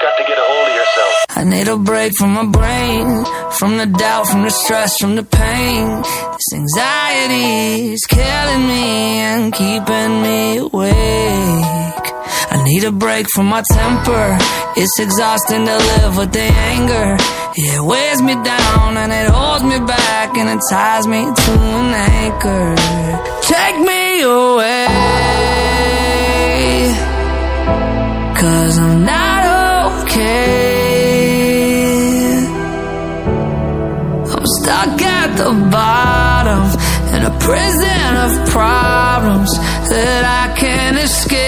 got to get a hold of yourself. I need a break from my brain, from the doubt, from the stress, from the pain. This anxiety is killing me and keeping me awake. I need a break from my temper. It's exhausting to live with the anger. It weighs me down and it holds me back and it ties me to an anchor. Take me away, 'cause I'm not okay. I'm stuck at the bottom in a prison of problems that I can't escape.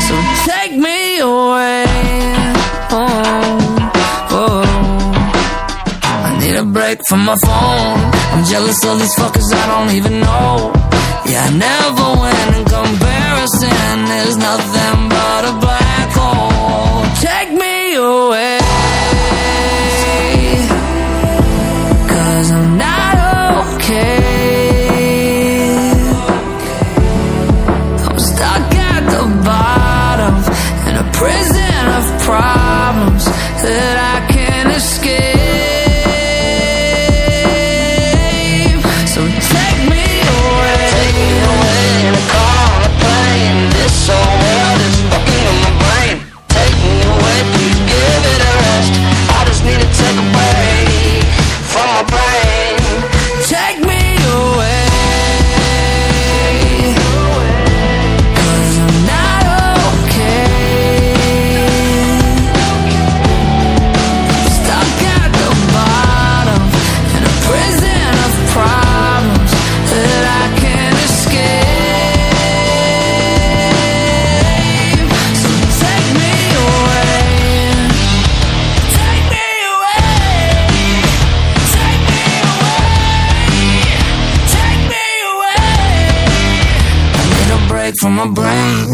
So take me away. I need a break from my phone. I'm jealous of these fuckers I don't even know. Yeah, I never win in comparison. There's nothing but a black hole. Take me away, 'cause I'm not okay. I'm stuck at the bottom in a prison of problems that I can't escape. So take me away. Take me away in a car, on a plane. This whole world is fucking with my brain. Take me away, please give it a rest. I just need to take a break from my brain. Take me away, 'cause I'm not okay. I'm stuck at the bottom in a prison of problems that I can't escape. So take me away. Take me away. Take me away. Take me away. I need a break from my brain,